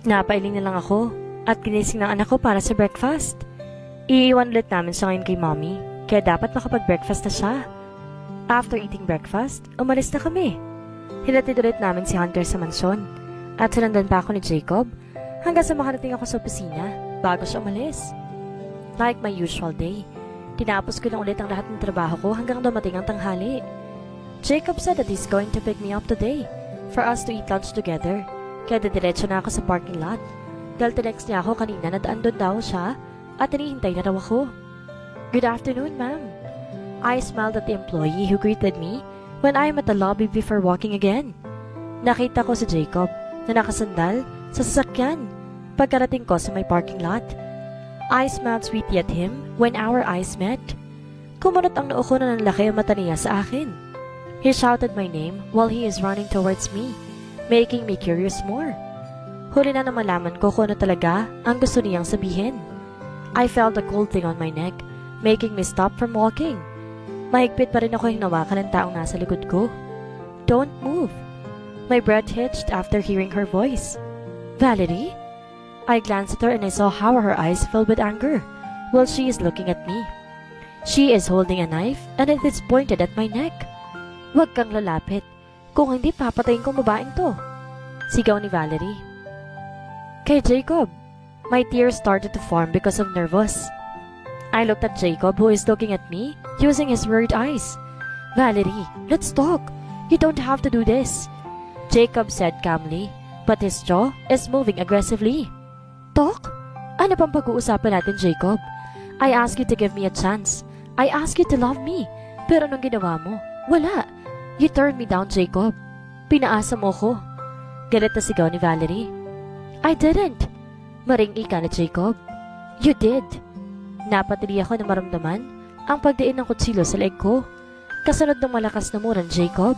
Napailing na lang ako at ginising ng anak ko para sa breakfast. Iiwan ulit namin siya ngayon kay mommy, kaya dapat makapag-breakfast na siya. After eating breakfast, umalis na kami. Hinatid ulit namin si Hunter sa mansyon at sinundan pa ako ni Jacob hanggang sa makarating ako sa opisina bago siya umalis. Like my usual day, tinapos ko lang ulit ang lahat ng trabaho ko hanggang dumating ang tanghali. Jacob said that he's going to pick me up today for us to eat lunch together. Kaya didiretso na ako sa parking lot dahil tinext niya ako kanina na daan doon daw siya at hinihintay na raw ako. Good afternoon, ma'am. I smiled at the employee who greeted me when I am at the lobby before walking again. Nakita ko si Jacob na nakasandal sa sasakyan pagkarating ko sa may parking lot. I smiled sweetly at him when our eyes met. Kumunot ang noo ko na nanlaki ang mata niya sa akin. He shouted my name while he is running towards me, making me curious more. Huli na malaman ko kung ano talaga ang gusto niyang sabihin. I felt a cold thing on my neck, making me stop from walking. Mahigpit pa rin ako hinawakan ng taong nasa likod ko. Don't move. My breath hitched after hearing her voice. Valerie? I glanced at her and I saw how her eyes filled with anger while she is looking at me. She is holding a knife and it is pointed at my neck. Huwag kang lalapit. Kung hindi, papatayin kong babaeng to. Sigaw ni Valerie. Kay Jacob. My tears started to form because of nervous. I looked at Jacob who is looking at me using his worried eyes. Valerie, let's talk. You don't have to do this. Jacob said calmly, but his jaw is moving aggressively. Talk? Ano pang pag-uusapan natin, Jacob? I asked you to give me a chance. I asked you to love me. Pero anong ginawa mo? Wala. You turned me down, Jacob. Pinaasa mo ko. Galit na sigaw ni Valerie. I didn't. Maringi ka na, Jacob. You did. Napatili ako na maramdaman ang pagdiin ng kutsilyo sa leeg ko. Kasunod ng malakas na muran, Jacob.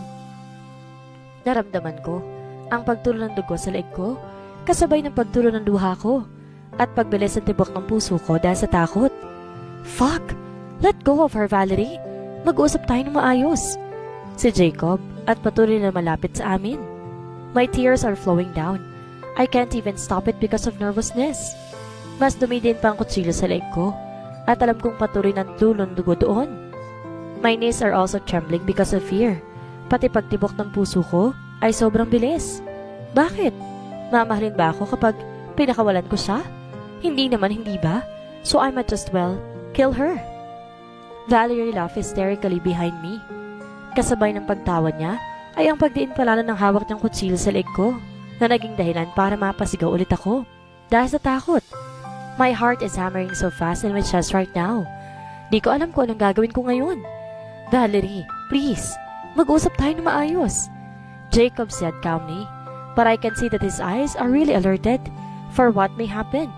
Naramdaman ko ang pagtulo ng dugo sa leeg ko, kasabay ng pagtulo ng luha ko, at pagbilis ng tibok ng puso ko dahil sa takot. Fuck! Let go of her, Valerie. Mag-uusap tayo ng maayos. Si Jacob at patuloy na malapit sa amin. My tears are flowing down. I can't even stop it because of nervousness. Mas dumidin pa ang kutsilyo sa leeg ko at alam kong patuloy ng tulong dugo doon. My knees are also trembling because of fear. Pati pagtibok ng puso ko ay sobrang bilis. Bakit? Mamahalin ba ako kapag pinakawalan ko siya? Hindi naman, hindi ba? So I might just well kill her. Valerie laughed hysterically behind me. Kasabay ng pagtawa niya ay ang pagdiin palalo ng hawak niyang kutsilyo sa leeg ko na naging dahilan para mapasigaw ulit ako dahil sa takot. My heart is hammering so fast in my chest right now. Di ko alam kung anong gagawin ko ngayon. Valerie, please, mag-usap tayo na maayos. Jacob said calmly, but I can see that his eyes are really alerted for what may happen.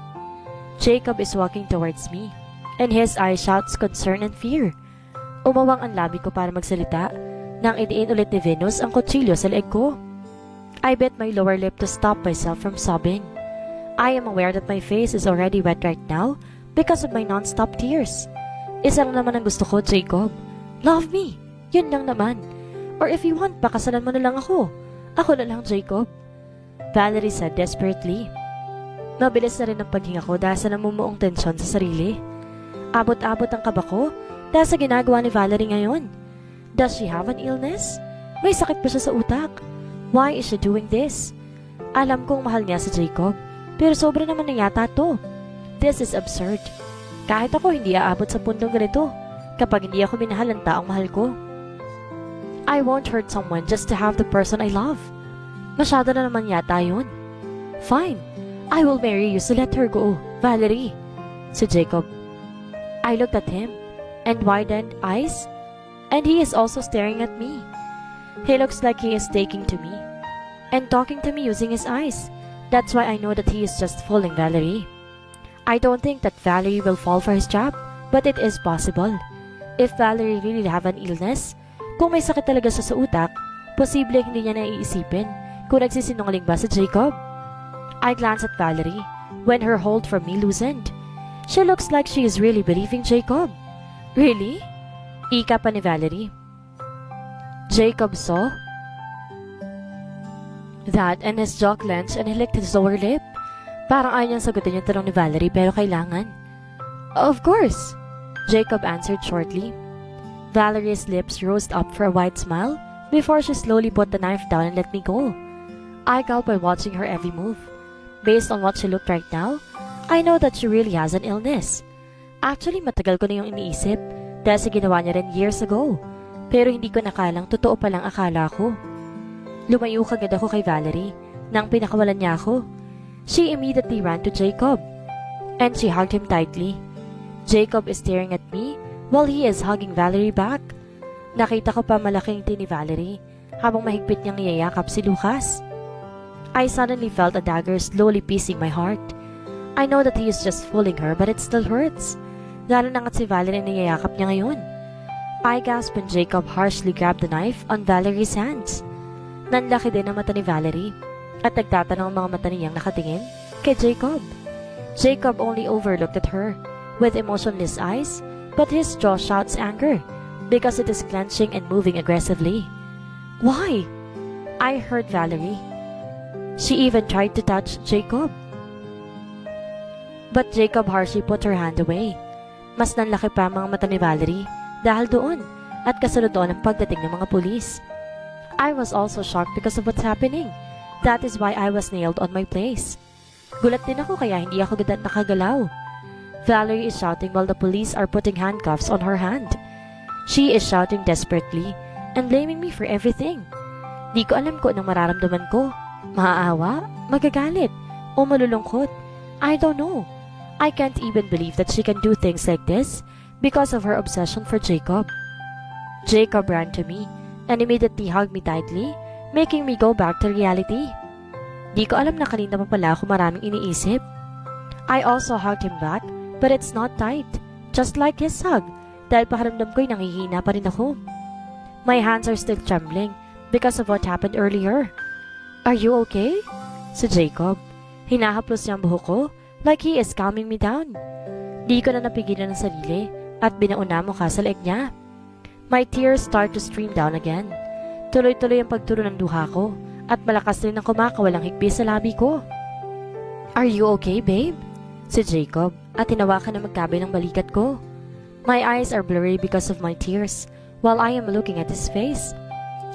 Jacob is walking towards me, and his eyes shouts concern and fear. Umawang ang labi ko para magsalita nang idiin ulit ni Venus ang kutsilyo sa leeg ko. I bit my lower lip to stop myself from sobbing. I am aware that my face is already wet right now because of my non-stop tears. Isa lang naman ang gusto ko, Jacob. Love me. Yun lang naman. Or if you want, pakasalan mo na lang ako. Ako na lang, Jacob. Valerie said desperately. Mabilis na rin ang paghinga ko dahil sa namumuong tensyon sa sarili. Abot-abot ang kaba ko dahil sa ginagawa ni Valerie ngayon. Does she have an illness? May sakit ba siya sa utak? Why is she doing this? Alam kong mahal niya si Jacob, pero sobra naman na yata to. This is absurd. Kahit ako hindi aabot sa puntong ganito kapag hindi ako minahal ng taong mahal ko. I won't hurt someone just to have the person I love. Masyado na naman yata yun. Fine, I will marry you so let her go, Valerie. Si Jacob. I looked at him and widened eyes, and he is also staring at me. He looks like he is taking to me and talking to me using his eyes. That's why I know that he is just fooling Valerie. I don't think that Valerie will fall for his trap, but it is possible. If Valerie really have an illness, kung may sakit talaga siya sa utak, posible hindi niya naiisipin kung nagsisinungaling ba si Jacob. I glanced at Valerie when her hold from me loosened. She looks like she is really believing Jacob. Really? Ika pa ni Valerie. Jacob saw that and his jaw clenched and he licked his lower lip. Parang ayaw niyang sagutin yung tanong ni Valerie pero kailangan. Of course, Jacob answered shortly. Valerie's lips rose up for a wide smile before she slowly put the knife down and let me go. I gulped by watching her every move. Based on what she looked right now, I know that she really has an illness. Actually, matagal ko na yung iniisip dahil sa ginawa niya rin years ago. Pero hindi ko nakalang totoo palang akala ko. Lumayo kagad ako kay Valerie nang pinakawalan niya ako. She immediately ran to Jacob, and she hugged him tightly. Jacob is staring at me while he is hugging Valerie back. Nakita ko pa malaking ngiti ni Valerie habang mahigpit niyang niyayakap si Lucas. I suddenly felt a dagger slowly piercing my heart. I know that he is just fooling her, but it still hurts. Lalo na nga't si Valerie niyayakap niya ngayon. I gasped when Jacob harshly grabbed the knife on Valerie's hands. Nanlaki din ang mata ni Valerie at nagtatanong ang mga mata niyang nakatingin kay Jacob. Jacob only overlooked at her with emotionless eyes, but his jaw shouts anger because it is clenching and moving aggressively. Why? I heard Valerie. She even tried to touch Jacob. But Jacob harshly put her hand away. Mas nanlaki pa ang mga mata ni Valerie dahil doon at kasunod doon ang pagdating ng mga pulis. I was also shocked because of what's happening. That is why I was nailed on my place. Gulat din ako kaya hindi ako agad nakagalaw. Valerie is shouting while the police are putting handcuffs on her hand. She is shouting desperately and blaming me for everything. Di ko alam kung anong mararamdaman ko. Maaawa, magagalit, o malulungkot. I don't know. I can't even believe that she can do things like this because of her obsession for Jacob. Jacob ran to me and immediately hugged me tightly, making me go back to reality. Di ko alam na kanina pa pala ako maraming iniisip. I also hugged him back, but it's not tight, just like his hug, dahil pakiramdam ko'y nangihina pa rin ako. My hands are still trembling because of what happened earlier. Are you okay? Si Jacob. Hinahaplos niya ang buhok ko, like he is calming me down. Di ko na napigilan ng sarili at binauna mukha sa leeg niya. My tears start to stream down again. Tuloy-tuloy ang pagturo ng duha ko at malakas rin ang kumakawalang higpi sa labi ko. Are you okay, babe? Si Jacob at tinawakan na magkabay ng balikat ko. My eyes are blurry because of my tears while I am looking at his face.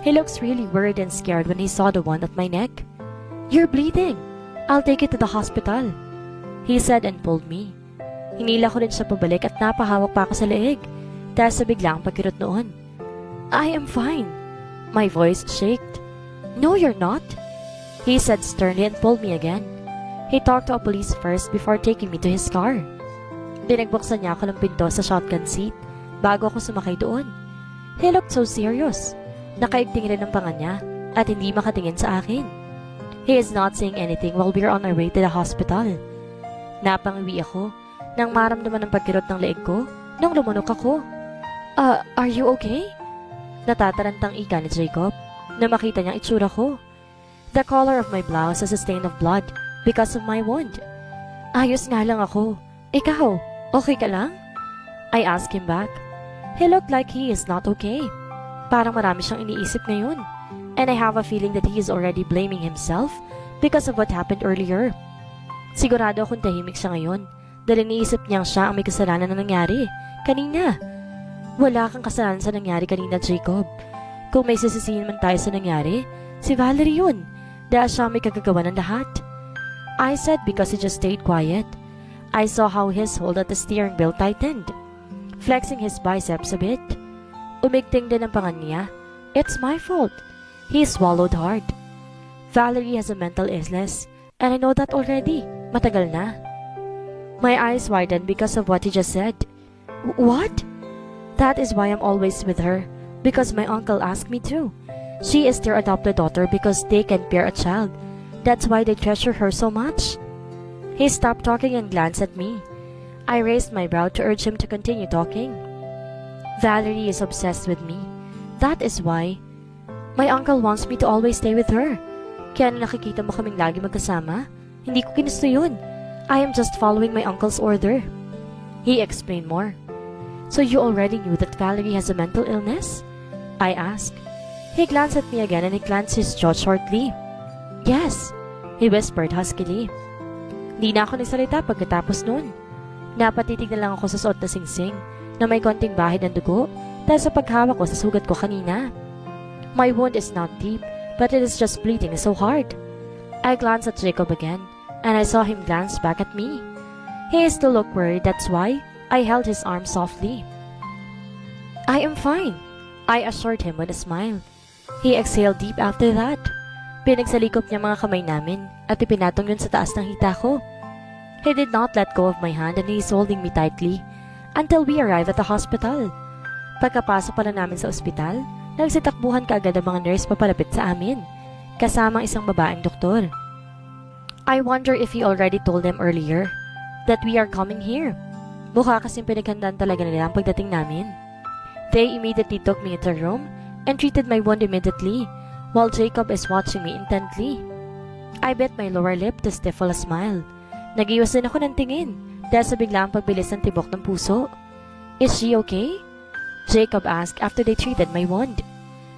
He looks really worried and scared when he saw the one at my neck. You're bleeding. I'll take you to the hospital, he said and pulled me. Hinila ko rin siya pabalik at napahawak pa ako sa leeg dahil sa biglang pagkirot noon. I am fine. My voice shaked. No, you're not, he said sternly and pulled me again. He talked to a police first before taking me to his car. Pinagbuksan niya ako ng pinto sa shotgun seat bago ako sumakay doon. He looked so serious. Nakaigting rin ang panga niya at hindi makatingin sa akin. He is not saying anything while we're on our way to the hospital. Napangiwi ako nang maramdaman ang pagkirot ng leeg ko nang lumunok ako. Are you okay? Natatarantang ika ni Jacob na makita niyang itsura ko. The color of my blouse has a stain of blood because of my wound. Ayos nga lang ako. Ikaw, okay ka lang? I asked him back. He looked like he is not okay. Parang marami siyang iniisip ngayon. And I have a feeling that he is already blaming himself because of what happened earlier. Sigurado akong tahimik siya ngayon dahil iniisip niyang siya ang may kasalanan na nangyari kanina. Wala kang kasalanan sa nangyari kanina, Jacob. Kung may sisisihin man tayo sa nangyari, si Valerie yun dahil siya may kagagawa ng lahat. I said because he just stayed quiet. I saw how his hold at the steering wheel tightened, flexing his biceps a bit. Umigting din ang pangan niya. It's my fault. He swallowed hard. Valerie has a mental illness, and I know that already. Matagal na. My eyes widened because of what he just said. What? That is why I'm always with her, because my uncle asked me to. She is their adopted daughter because they can bear a child. That's why they treasure her so much. He stopped talking and glanced at me. I raised my brow to urge him to continue talking. Valerie is obsessed with me. That is why. My uncle wants me to always stay with her. Kaya na nakikita mo kaming lagi magkasama, hindi ko ginusto yun. I am just following my uncle's order. He explained more. So you already knew that Valerie has a mental illness? I asked. He glanced at me again and he clenched his jaw shortly. Yes, he whispered huskily. Hindi na ako nagsalita pagkatapos nun. Napatitig na lang ako sa suot na singsing na may konting bahid ng dugo dahil sa paghawak ko sa sugat ko kanina. My wound is not deep, but it is just bleeding so hard. I glanced at Jacob again, and I saw him glance back at me. He still looked worried, that's why I held his arm softly. I am fine, I assured him with a smile. He exhaled deep after that. Pinagsalikop niya mga kamay namin at ipinatong yun sa taas ng hita ko. He did not let go of my hand and he is holding me tightly until we arrive at the hospital. Pagkapasok pala namin sa ospital, nagsitakbuhan kaagad ang mga nurse papalapit sa amin, kasamang isang babaeng doktor. I wonder if he already told them earlier that we are coming here. Mukha kasing pinaghandaan talaga nila ang pagdating namin. They immediately took me into the room and treated my wound immediately, while Jacob is watching me intently. I bit my lower lip to stifle a smile. Nag-iwas din ako ng tingin dahil sa biglaang pagbilis ng tibok ng puso. Is she okay? Jacob asked after they treated my wound.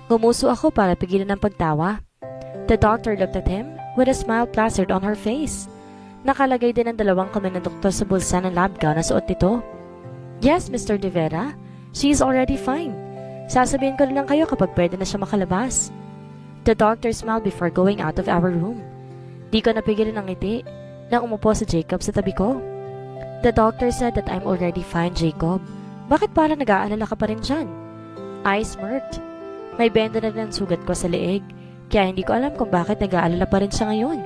Gumuso ako para pigilan ng pagtawa. The doctor looked at him with a smile plastered on her face. Nakalagay din ang dalawang kamay ng doktor sa bulsa ng lab gown na suot nito. Yes, Mr. De Vera, she is already fine. Sasabihin ko lang kayo kapag pwede na siya makalabas. The doctor smiled before going out of our room. Di ko napigilan ng ngiti nang umupo si Jacob sa tabi ko. The doctor said that I'm already fine, Jacob. Bakit parang nag-aalala ka pa rin dyan? I smirked. May benda na ng sugat ko sa leeg, kaya hindi ko alam kung bakit nag-aalala pa rin siya ngayon.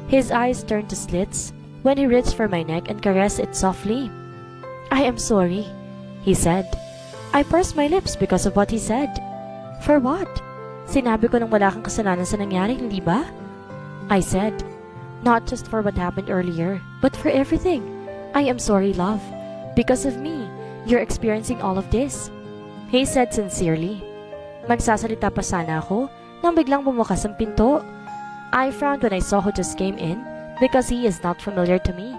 His eyes turned to slits when he reached for my neck and caressed it softly. I am sorry, he said. I pursed my lips because of what he said. For what? Sinabi ko nang wala kang kasalanan sa nangyari, hindi ba? I said, not just for what happened earlier, but for everything. I am sorry, love. Because of me, you're experiencing all of this. He said sincerely. Magsasalita pa sana ako nang biglang bumukas ang pinto. I frowned when I saw who just came in because he is not familiar to me.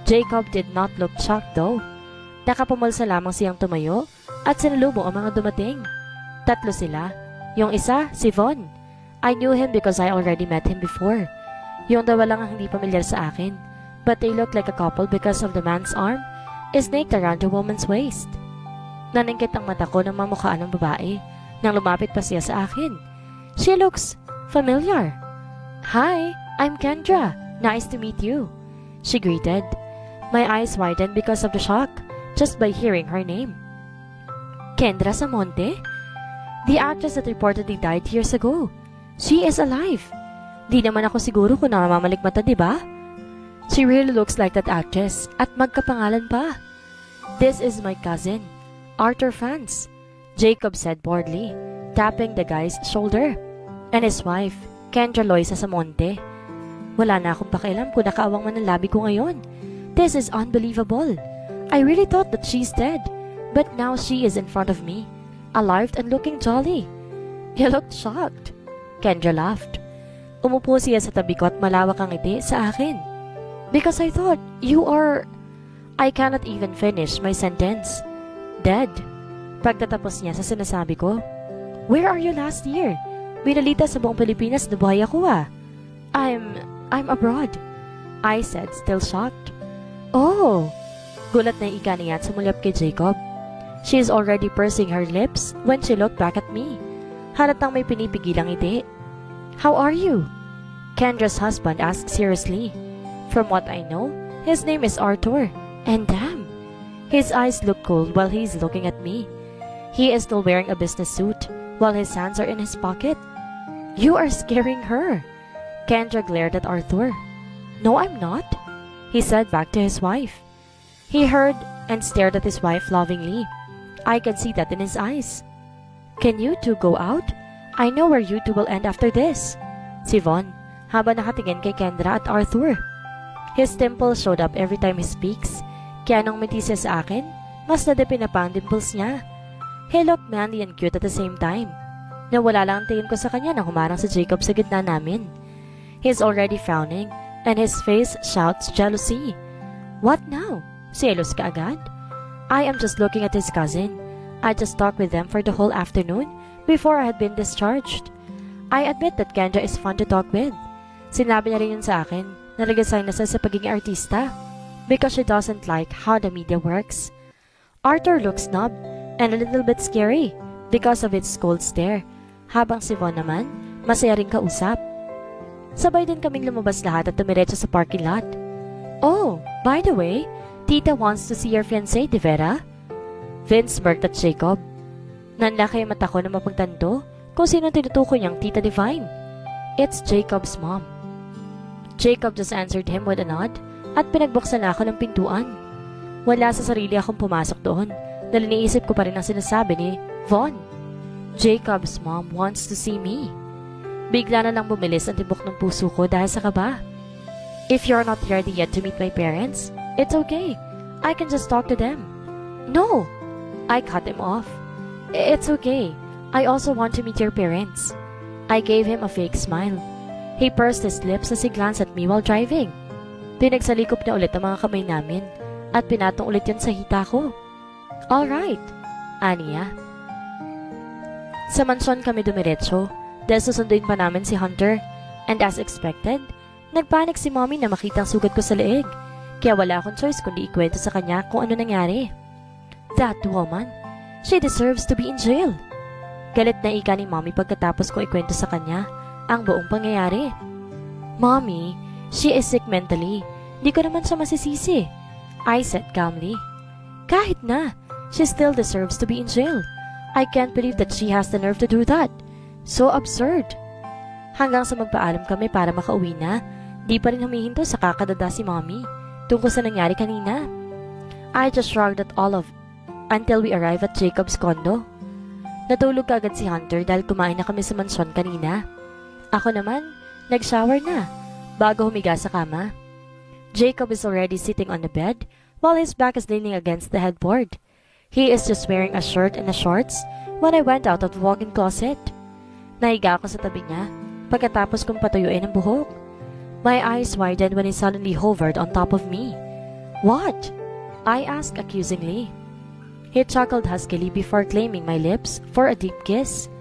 Jacob did not look shocked though. Nakapumulsa lamang siyang tumayo at sinalubong ang mga dumating. Tatlo sila. Yung isa, si Von. I knew him because I already met him before. Yung dalawa lang ang hindi pamilyar sa akin, but they looked like a couple because of the man's arm is snaked around the woman's waist. Naningkit ang mata ko ng mamukhaan ng babae nang lumapit pa siya sa akin. She looks familiar. Hi, I'm Kendra. Nice to meet you. She greeted. My eyes widened because of the shock just by hearing her name. Kendra Samonte? The actress that reportedly died years ago. She is alive. Di naman ako siguro kung namamalikmata, di ba? She really looks like that actress at magkapangalan pa. This is my cousin, Arthur Franz, Jacob said boredly, tapping the guy's shoulder. And his wife, Kendra Loisa Samonte. Wala na akong pakialam kung nakaawang man ang labi ko ngayon. This is unbelievable. I really thought that she's dead, but now she is in front of me, alive and looking jolly. You looked shocked. Kendra laughed. Umupo siya sa tabi ko at malawak ang ngiti sa akin. Because I thought you are... I cannot even finish my sentence. Dead. Pagtatapos niya sa sinasabi ko, Where are you last year? Binalita sa buong Pilipinas na buhay ako ah. I'm abroad. I said, still shocked. Oh! Gulat na ika niya at sumulyap kay Jacob. She is already pursing her lips when she looked back at me. Halatang may pinipigilang ngiti. How are you? Kendra's husband asked seriously. From what I know, his name is Arthur. And damn, his eyes look cold while he's looking at me. He is still wearing a business suit while his hands are in his pocket. You are scaring her. Kendra glared at Arthur. No, I'm not, he said back to his wife. He heard and stared at his wife lovingly. I could see that in his eyes. Can you two go out? I know where you two will end after this. Si Von, habang nakatingin kay Kendra at Arthur. His dimple showed up every time he speaks, kaya nung umiti siya sa akin, mas nadipin na pa ang dimples niya. He looked manly and cute at the same time. Nawala lang ang tingin ko sa kanya nang humarang si Jacob sa gitna namin. He's already frowning, and his face shouts jealousy. What now? Selos ka agad? I am just looking at his cousin. I just talked with them for the whole afternoon before I had been discharged. I admit that Kendra is fun to talk with. Sinabi niya rin yun sa akin na nag-assign na siya sa pagiging artista because she doesn't like how the media works. Arthur looks snub and a little bit scary because of its cold stare, habang si Von naman, masaya ring kausap. Sabay din kaming lumabas lahat at tumiretso sa parking lot. Oh, by the way, Tita wants to see your fiancé, Di Vera? Vince smirked at Jacob. Nanlaki ang mata ko na mapagtanto kung sino tinutukoy niyang Tita Divine. It's Jacob's mom. Jacob just answered him with a nod at pinagbuksan na ako ng pintuan. Wala sa sarili akong pumasok doon dahil iniisip ko pa rin ang sinasabi ni Von. Jacob's mom wants to see me. Bigla na lang bumilis ang tibok ng puso ko dahil sa kaba. If you're not ready yet to meet my parents, it's okay. I can just talk to them. No! I cut him off. It's okay. I also want to meet your parents. I gave him a fake smile. He pursed his lips as he glanced at me while driving. Pinagsalikop na ulit ang mga kamay namin at pinatong ulit yun sa hita ko. Alright, aniya. Sa mansyon kami dumiretso dahil susunduin pa namin si Hunter, and as expected, nagpanik si mommy na makita ang sugat ko sa leeg, kaya wala akong choice kundi ikwento sa kanya kung ano nangyari. That woman, she deserves to be in jail. Galit na ika ni mommy pagkatapos ko ikwento sa kanya ang buong pangyayari. Mommy, she is sick mentally. Di ko naman siya masisisi, I said calmly. Kahit na, she still deserves to be in jail. I can't believe that she has the nerve to do that. So absurd. Hanggang sa magpaalam kami para makauwi na, di pa rin humihinto sa kakadada si mommy tungkol sa nangyari kanina. I just shrugged at all of until we arrive at Jacob's condo. Natulog agad si Hunter dahil kumain na kami sa mansyon kanina. Ako naman, nag-shower na bago humiga sa kama. Jacob is already sitting on the bed while his back is leaning against the headboard. He is just wearing a shirt and a shorts when I went out of the walk-in closet. Nahiga ako sa tabi niya pagkatapos kong patuyuin ang buhok. My eyes widened when he suddenly hovered on top of me. What? I asked accusingly. He chuckled huskily before claiming my lips for a deep kiss.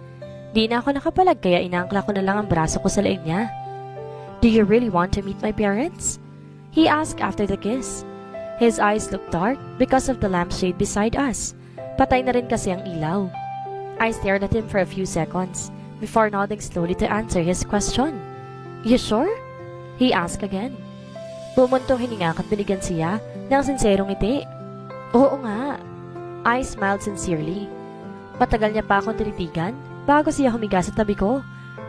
Di na ako nakapalag kaya inaangkla ko na lang ang braso ko sa leeg niya. Do you really want to meet my parents? He asked after the kiss. His eyes looked dark because of the lampshade beside us. Patay na rin kasi ang ilaw. I stared at him for a few seconds before nodding slowly to answer his question. You sure? He asked again. Bumuntong hininga at binigyan siya ng sinserong ngiti. Oo nga. I smiled sincerely. Matagal niya pa akong tinitigan bago siya humiga sa tabi ko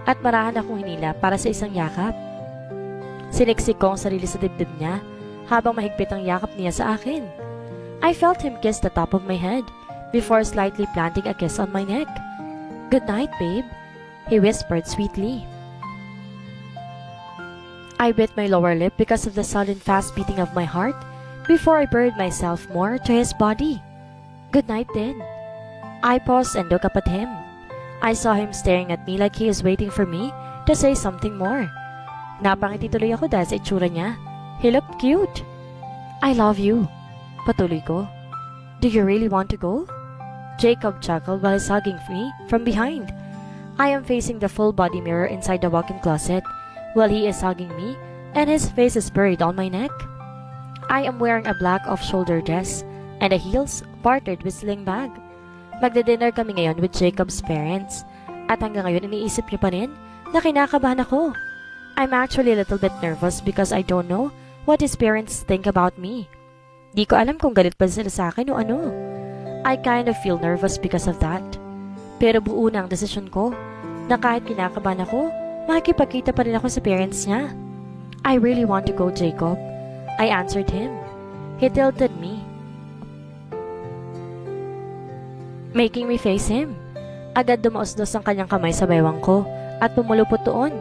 at marahan akong hinila para sa isang yakap. Siniksik ko ang sarili sa dibdib niya habang mahigpit ang yakap niya sa akin. I felt him kiss the top of my head before slightly planting a kiss on my neck. Good night, babe, he whispered sweetly. I bit my lower lip because of the sudden fast beating of my heart before I buried myself more to his body. Good night then. I paused and looked up at him. I saw him staring at me like he is waiting for me to say something more. Napangiti tuloy ako dahil sa itsura niya. He looked cute. I love you. Patuloy ko. Do you really want to go? Jacob chuckled while he's hugging me from behind. I am facing the full body mirror inside the walk-in closet while he is hugging me and his face is buried on my neck. I am wearing a black off-shoulder dress and a heels partnered with sling bag. Magde-dinner kami ngayon with Jacob's parents at hanggang ngayon iniisip niya pa rin na kinakabahan ako. I'm actually a little bit nervous because I don't know what his parents think about me. Di ko alam kung galit pa sila sa akin o ano. I kind of feel nervous because of that. Pero buo na ang desisyon ko na kahit kinakabahan ako, makikipagkita pa rin ako sa parents niya. I really want to go, Jacob. I answered him. He tilted me, making me face him. Agad dumausdos ang kanyang kamay sa baywang ko at pumulupot doon.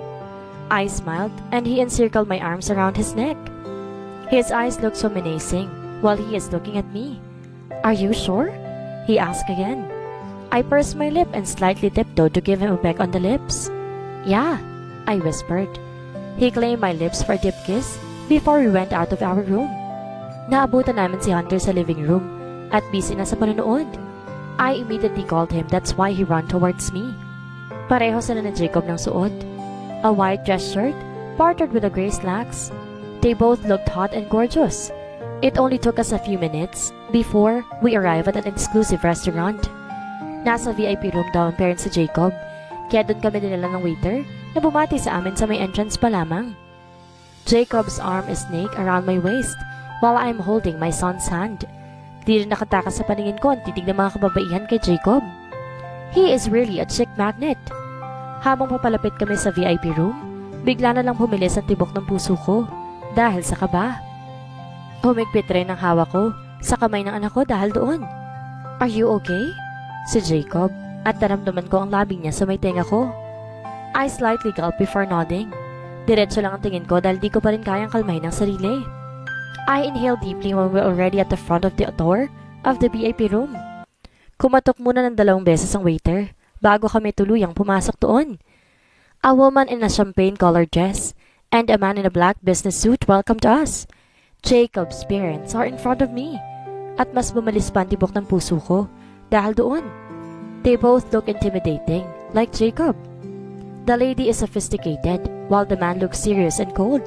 I smiled and he encircled my arms around his neck. His eyes looked so menacing while he is looking at me. Are you sure? He asked again. I pursed my lip and slightly tiptoed to give him a peck on the lips. Yeah, I whispered. He claimed my lips for a deep kiss before we went out of our room. Naabutan namin si Hunter sa living room at busy na sa panonood. I immediately called him, that's why he ran towards me. Pareho sila na Jacob ng suot. A white dress shirt partnered with a gray slacks. They both looked hot and gorgeous. It only took us a few minutes before we arrived at an exclusive restaurant. Nasa VIP room daw ang parents si Jacob, kaya doon kami dinala ng waiter na bumati sa amin sa may entrance pa lamang. Jacob's arm is snake around my waist while I'm holding my son's hand. Di rin nakatakas sa paningin ko ang titig ng mga kababaihan kay Jacob. He is really a chick magnet. Habang papalapit kami sa VIP room, bigla na lang humilis ang tibok ng puso ko dahil sa kaba. Humigpit rin ang hawak ko sa kamay ng anak ko dahil doon. Are you okay? Si Jacob, at naramdaman ko ang labi niya sa may tenga ko. I slightly gulped before nodding. Diretso lang ang tingin ko dahil di ko pa rin kayang kalmahin ang sarili. I inhaled deeply when we were already at the front of the door of the VIP room. Kumatok muna ng 2 beses ang waiter bago kami tuluyang pumasok doon. A woman in a champagne-colored dress and a man in a black business suit welcomed us. Jacob's parents are in front of me. At mas bumalis pa ang tibok ng puso ko dahil doon. They both look intimidating, like Jacob. The lady is sophisticated while the man looks serious and cold.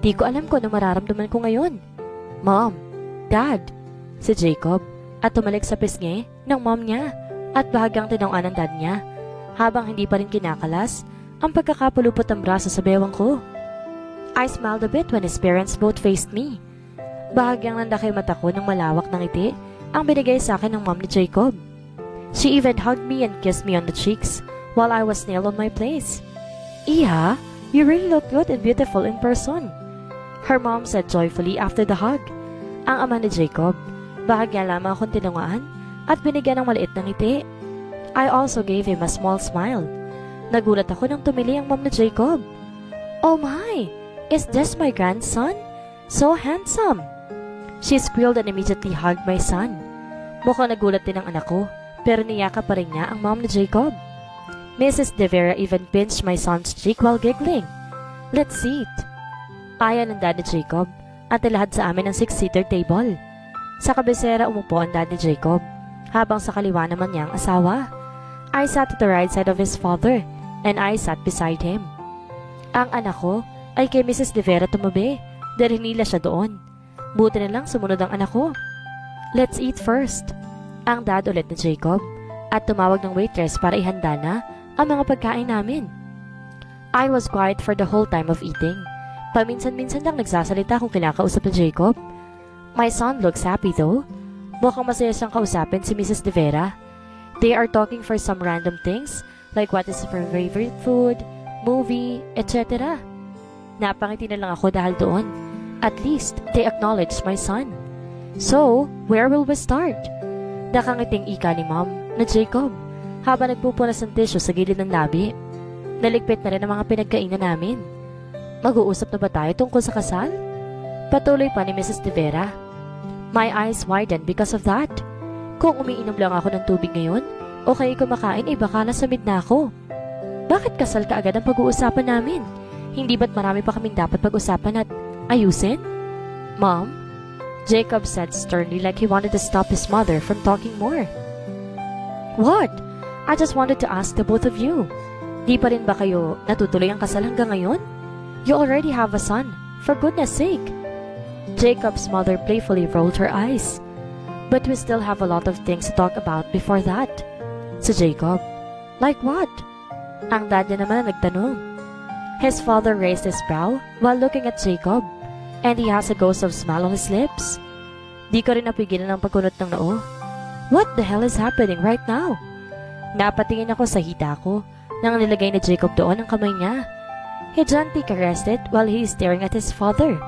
Di ko alam kung ano mararamdaman ko ngayon. Mom, Dad, si Jacob, at tumalik sa pisngi ng mom niya at bahagyang tinanguan ng dad niya habang hindi pa rin kinakalas ang pagkakapulupot ng braso sa bewang ko. I smiled a bit when his parents both faced me. Bahagyang nandaki mata ko ng malawak na ngiti ang binigay sa akin ng mom ni Jacob. She even hugged me and kissed me on the cheeks while I was nailed on my place. Iha, you really look good and beautiful in person, her mom said joyfully after the hug. Ang ama ni Jacob, bahagya lamang akong tinungaan at binigyan ng maliit na ngiti. I also gave him a small smile. Nagulat ako nang tumili ang mom ni Jacob. Oh my! Is this my grandson? So handsome! She squealed and immediately hugged my son. Mukhang nagulat din ang anak ko, pero niyakap pa rin niya ang mom ni Jacob. Mrs. De Vera even pinched my son's cheek while giggling. Let's eat. Ayaw ng dad ni Jacob at nilahad sa amin ang 6-seater table. Sa kabisera umupo ang dad ni Jacob, habang sa kaliwa naman niya ang asawa. I sat at the right side of his father and I sat beside him. Ang anak ko ay kay Mrs. De Vera tumabi dahil hinila siya doon. Buti na lang sumunod ang anak ko. Let's eat first. Ang dad ulit ni Jacob at tumawag ng waitress para ihanda na ang mga pagkain namin. I was quiet for the whole time of eating. Paminsan-minsan lang nagsasalita kung kinakausap ni Jacob. My son looks happy though. Mukhang masaya siyang kausapin si Mrs. De Vera. They are talking for some random things like what is her favorite food, movie, etc. Napangiti na lang ako dahil doon. At least, they acknowledged my son. So, where will we start? Nakangiting ika ni Mom na Jacob habang nagpupunas ng tissue sa gilid ng labi. Naligpit na rin ang mga pinagkainan namin. Mag-uusap na ba tayo tungkol sa kasal? Patuloy pa ni Mrs. De Vera. My eyes widened because of that. Kung umiinom lang ako ng tubig ngayon, o kaya kumakain ay baka nasamid na ako. Bakit kasal ka agad ang pag-uusapan namin? Hindi ba't marami pa kaming dapat pag-usapan at ayusin? Mom? Jacob said sternly like he wanted to stop his mother from talking more. What? I just wanted to ask the both of you. Di pa rin ba kayo natutuloy ang kasal hanggang ngayon? You already have a son, for goodness sake. Jacob's mother playfully rolled her eyes. But we still have a lot of things to talk about before that. Si Jacob, like what? Ang dad niya naman ang nagtanong. His father raised his brow while looking at Jacob, and he has a ghost of smile on his lips. Di ko rin napigilan ang pagkunot ng noo. What the hell is happening right now? Napatingin ako sa hita ko nang nilagay ni Jacob doon ang kamay niya. He gently caressed it while he is staring at his father.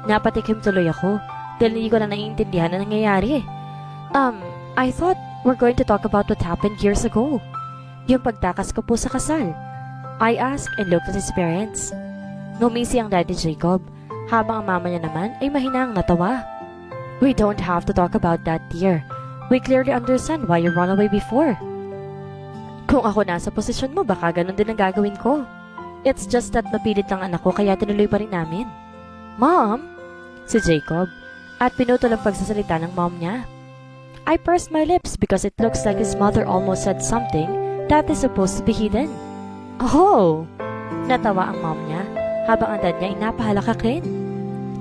Napatikim tuloy ako dahil hindi ko na naiintindihan na nangyayari. I thought we're going to talk about what happened years ago. Yung pagtakas ko po sa kasal. I asked and looked at his parents. Ngumisi ang dad ni Jacob, habang ang mama niya naman ay mahinang natawa. We don't have to talk about that, dear. We clearly understand why you ran away before. Kung ako nasa posisyon mo, baka ganun din ang gagawin ko. It's just that napilit lang anak ko kaya tinuloy pa rin namin. Mom? Si Jacob, at pinutol ang pagsasalita ng mom niya. I pursed my lips because it looks like his mother almost said something that is supposed to be hidden. Oh! Natawa ang mom niya habang ang dad niya ay napahalakak rin.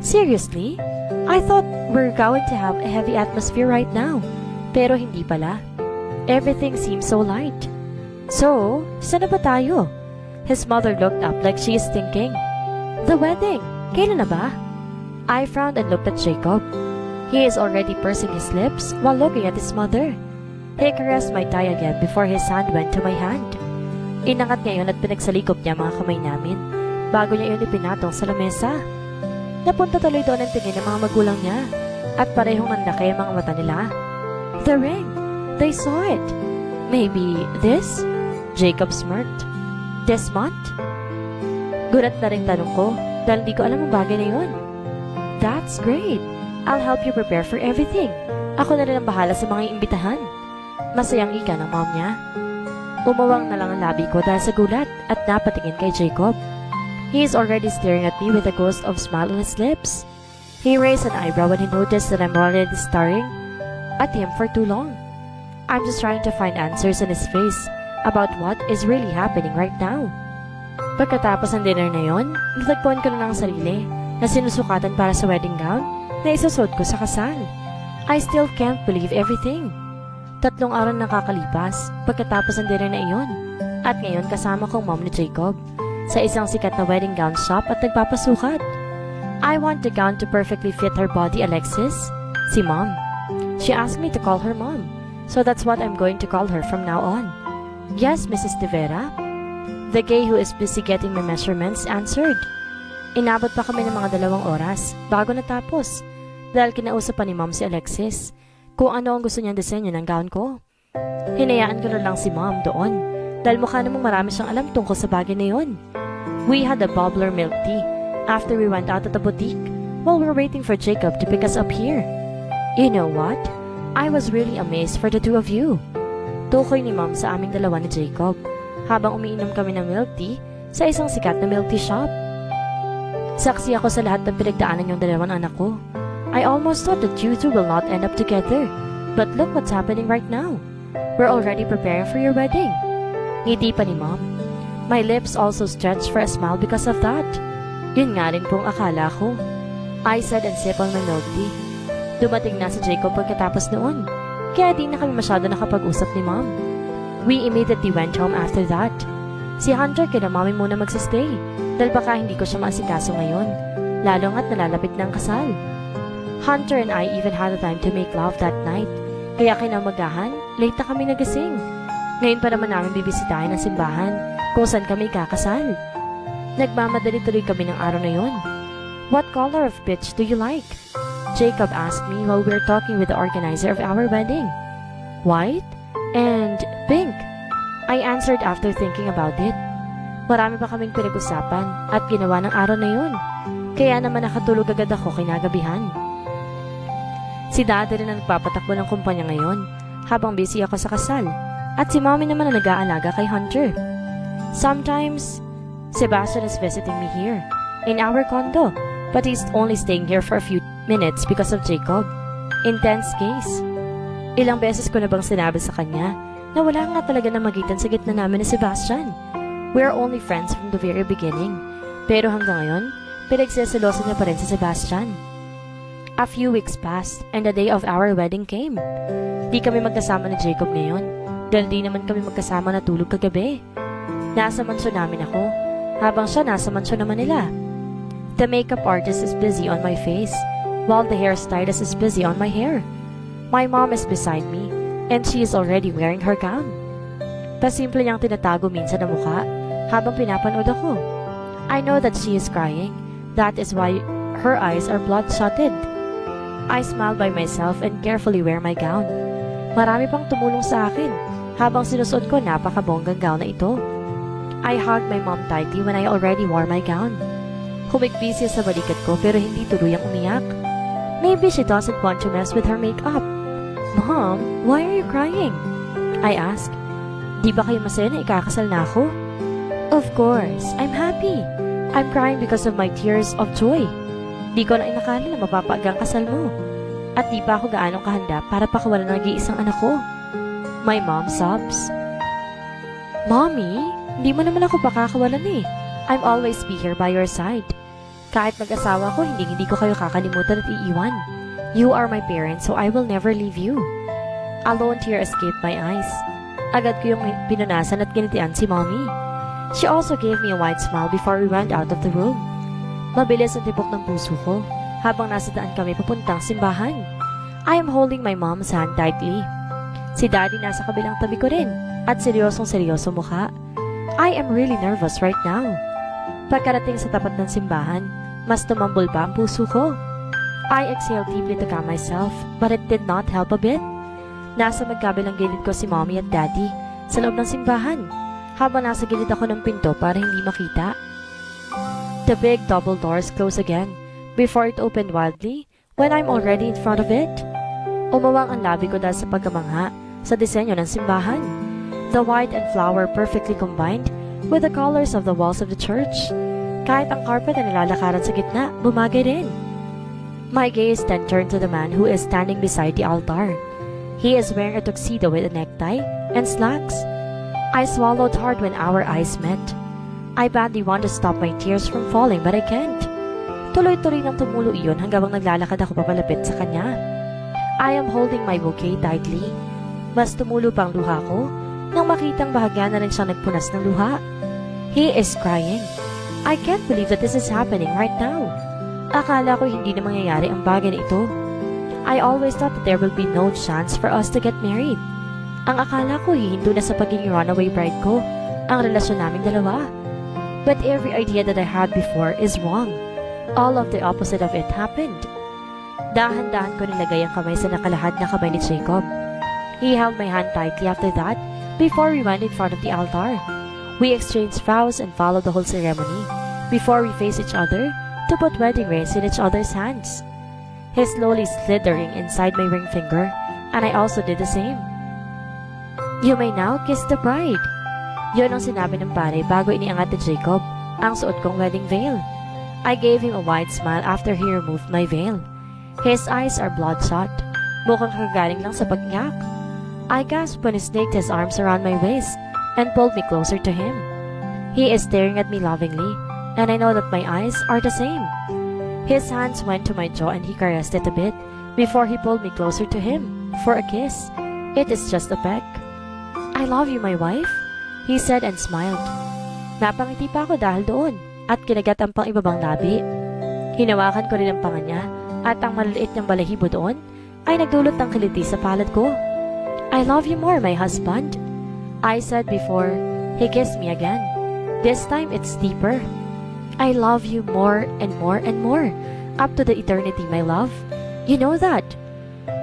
Seriously? I thought we're going to have a heavy atmosphere right now. Pero hindi pala. Everything seems so light. So, saan na ba tayo? His mother looked up like she is thinking. The wedding! Kailan na ba? I frowned and looked at Jacob. He is already pursing his lips while looking at his mother. He caressed my thigh again before his hand went to my hand. Inangat niya yun at pinagsalikop niya mga kamay namin bago niya yun ipinatong sa lamesa. Napunta tuloy doon ang tingin ng mga magulang niya at parehong nanlaki ang mga mata nila. The ring! They saw it! Maybe this? Jacob smirked. This month? Gulat na rin tanong ko dahil di ko alam ang bagay na yun. That's great! I'll help you prepare for everything. Ako na rin ang bahala sa mga imbitahan. Masayang ika ng mom niya. Umawang na lang ang labi ko dahil sa gulat at napatingin kay Jacob. He is already staring at me with a ghost of smile on his lips. He raised an eyebrow when he noticed that I'm already staring at him for too long. I'm just trying to find answers in his face about what is really happening right now. Pagkatapos ng dinner na yon, natagpuan ko na ng sarili na sinusukatan para sa wedding gown na isusot ko sa kasal. I still can't believe everything. 3 araw na nakakalipas pagkatapos ng dinner na iyon at ngayon kasama kong mom ni Jacob sa isang sikat na wedding gown shop at nagpapasukat. I want the gown to perfectly fit her body, Alexis. Si mom. She asked me to call her mom, so that's what I'm going to call her from now on. Yes, Mrs. De Vera. The gay who is busy getting my measurements answered. Inabot pa kami ng mga 2 oras bago natapos dahil kinausap pa ni mom si Alexis kung ano ang gusto niyang disenyo ng gown ko. Hinayaan ko na lang si mom doon dahil mukha namang marami siyang alam tungkol sa bagay na yon. We had a bubbler milk tea after we went out at the boutique while we were waiting for Jacob to pick us up here. You know what? I was really amazed for the 2 of you. Tukoy ni mom sa aming dalawa ni Jacob habang umiinom kami ng milk tea sa isang sikat na milk tea shop. Saksi ako sa lahat ng pinagdaanan yung 2 anak ko. I almost thought that you two will not end up together. But look what's happening right now. We're already preparing for your wedding. Ngiti pa ni mom. My lips also stretched for a smile because of that. Yun nga rin pong akala ko. I said and sipped on my milk tea. Dumating na si Jacob pagkatapos noon, kaya di na kami masyado nakapag-usap ni mom. We immediately went home after that. Si Hunter kina mami muna magsistay dahil baka hindi ko siya maasikaso ngayon, lalo nga't nalalapit ng kasal. Hunter and I even had a time to make love that night, kaya kinamagahan, late na kami nagising. Ngayon pa naman namin bibisitahin ang simbahan kung saan kami kakasal. Nagmamadali tuloy kami ng araw na yon. What color of peach do you like? Jacob asked me while we were talking with the organizer of our wedding. White and pink, I answered after thinking about it. Marami pa kaming pinag-usapan at ginawa ng araw na yun, kaya naman nakatulog agad ako kinagabihan. Si Daddy rin ang nagpapatakbo ng kumpanya ngayon habang busy ako sa kasal at si Mommy naman ang nag-aalaga kay Hunter. Sometimes, Sebastian is visiting me here in our condo, but he's only staying here for a few minutes because of Jacob. Intense case. Ilang beses ko na bang sinabi sa kanya na wala nga talaga na magitan sa gitna namin ni Sebastian. We are only friends from the very beginning. Pero hanggang ngayon, pinagseseloso niya pa rin si Sebastian. A few weeks passed and the day of our wedding came. Di kami magkasama ni Jacob ngayon dahil di naman kami magkasama natulog kagabi. Nasa mansyon namin ako, habang siya nasa mansyon naman nila. The makeup artist is busy on my face, while the hairstylist is busy on my hair. My mom is beside me, and she is already wearing her gown. Pasimple niyang tinatago minsan ang mukha, habang pinapanood ako. I know that she is crying. That is why her eyes are bloodshotted. I smile by myself and carefully wear my gown. Marami pang tumulong sa akin, habang sinusuot ko napakabonggang gown na ito. I hugged my mom tightly when I already wore my gown. Humigpit siya sa balikat ko pero hindi tuluyang umiyak. Maybe she doesn't want to mess with her makeup. Mom, why are you crying? I asked. Di ba kayo masaya na ikakasal na ako? Of course, I'm happy. I'm crying because of my tears of joy. Di ko na inakala na mapapaaga ang kasal mo. At di pa ako gaano kahanda para pakawalan ng nag-iisang anak ko. My mom sobs. Mommy, hindi mo naman ako pakakawalan eh. I'm always be here by your side. Kahit mag-asawa ko, hindi ko kayo kakalimutan at iiwan. You are my parents, so I will never leave you. A lone tear escaped my eyes. Agad ko yung pinunasan at kinitian si Mommy. She also gave me a wide smile before we went out of the room. Mabilis ang tibok ng puso ko habang nasa daan kami papuntang simbahan. I am holding my mom's hand tightly. Si Daddy nasa kabilang tabi ko rin at seryosong-seryoso mukha. I am really nervous right now. Pagkarating sa tapat ng simbahan, mas tumambol pa ang puso ko. I exhaled deeply to calm myself, but it did not help a bit. Nasa magkabilang gilid ko si Mommy at Daddy sa loob ng simbahan, habang nasa gilid ako ng pinto para hindi makita. The big double doors closed again before it opened wildly when I'm already in front of it. Umawang ang labi ko dahil sa pagkamangha sa disenyo ng simbahan. The white and flower perfectly combined with the colors of the walls of the church. Kahit ang carpet na nilalakaran sa gitna, bumagay rin. My gaze then turned to the man who is standing beside the altar. He is wearing a tuxedo with a necktie and slacks. I swallowed hard when our eyes met. I badly want to stop my tears from falling but I can't. Tuloy-tuloy nang tumulo iyon hanggang naglalakad ako papalapit sa kanya. I am holding my bouquet tightly. Mas tumulo pang luha ko nang makitang bahagya na rin siyang nagpunas ng luha. He is crying. I can't believe that this is happening right now. Akala ko hindi na mangyayari ang bagay na ito. I always thought that there will be no chance for us to get married. Ang akala ko hihinto na sa pagiging runaway bride ko ang relasyon naming dalawa. But every idea that I had before is wrong. All of the opposite of it happened. Dahan-dahan ko nilagay ang kamay sa nakalahad na kamay ni Jacob. He held my hand tightly after that before we went in front of the altar. We exchanged vows and followed the whole ceremony before we faced each other to put wedding rings in each other's hands. He slowly slid the ring inside my ring finger, and I also did the same. You may now kiss the bride. Yun ang sinabi ng pare bago iniangat ni Jacob ang suot kong wedding veil. I gave him a wide smile after he removed my veil. His eyes are bloodshot. Mukhang kagaling lang sa pagngak. I gasped when he snaked his arms around my waist and pulled me closer to him. He is staring at me lovingly, and I know that my eyes are the same. His hands went to my jaw and he caressed it a bit before he pulled me closer to him for a kiss. It is just a peck. I love you, my wife, he said and smiled. Napangiti pa ako dahil doon at kinagat ang pang-ibabang labi. Hinawakan ko rin ang panga niya at ang maliliit niyang balahibo doon ay nagdulot ng kiliti sa palad ko. I love you more, my husband, I said before he kissed me again. This time it's deeper. I love you more and more and more, up to the eternity, my love. You know that,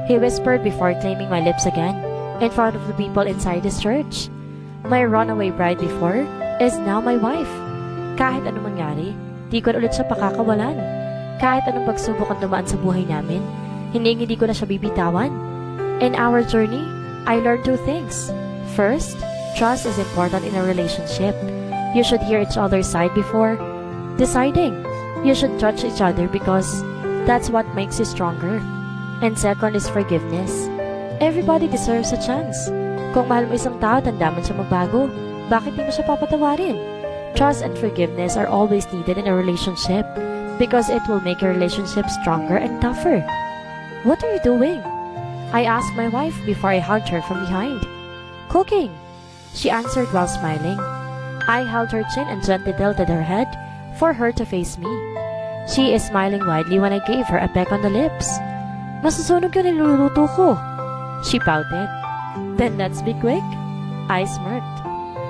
he whispered before claiming my lips again, in front of the people inside his church. My runaway bride before is now my wife. Kahit anong mangyari, di ko na ulit siya pakakawalan. Kahit anong pagsubok ang dumaan sa buhay namin, hindi ko na siya bibitawan. In our journey, I learned two things. First, trust is important in a relationship. You should hear each other's side before deciding. You should judge each other because that's what makes you stronger. And second is forgiveness. Everybody deserves a chance. Kung mahal mo isang tao, tanda mo siya magbago. Bakit di mo siya papatawarin? Trust and forgiveness are always needed in a relationship because it will make your relationship stronger and tougher. What are you doing? I asked my wife before I hugged her from behind. Cooking, she answered while smiling. I held her chin and gently tilted her head for her to face me. She is smiling widely when I gave her a peck on the lips. Masusunog yung niluluto ko, she pouted. Then let's be quick, I smirked.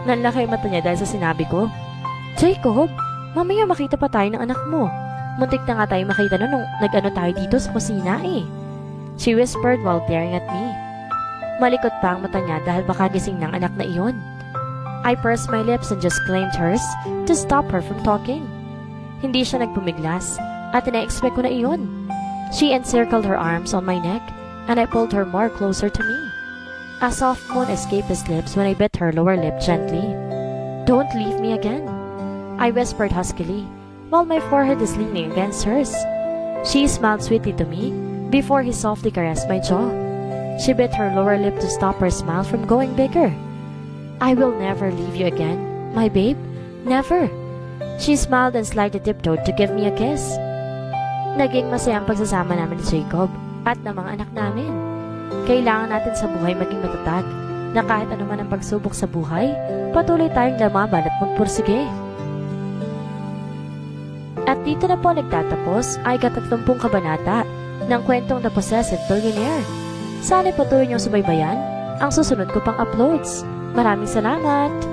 Nanlaki mata niya dahil sa sinabi ko. Jacob, mamaya makita pa tayo ng anak mo. Muntik na nga tayo makita nung nag-ano tayo dito sa kusina eh, she whispered while staring at me. Malikot pa ang mata niya dahil baka gising ng anak na iyon. I pursed my lips and just claimed hers to stop her from talking. Hindi siya nagpumiglas at ina-expect ko na iyon. She encircled her arms on my neck and I pulled her more closer to me. A soft moan escaped his lips when I bit her lower lip gently. Don't leave me again, I whispered huskily while my forehead is leaning against hers. She smiled sweetly to me before he softly caressed my jaw. She bit her lower lip to stop her smile from going bigger. I will never leave you again, my babe, never. She smiled and slightly tiptoed to give me a kiss. Naging masaya ang pagsasama namin ni Jacob at ng mga anak namin. Kailangan natin sa buhay maging matatag na kahit anuman ang pagsubok sa buhay, patuloy tayong lamaban at magpursige. At dito na po nagtatapos ay ika-30 kabanata ng kwentong The Possessive Billionaire. Sana patuloy niyong subaybayan ang susunod ko pang uploads. Maraming salamat!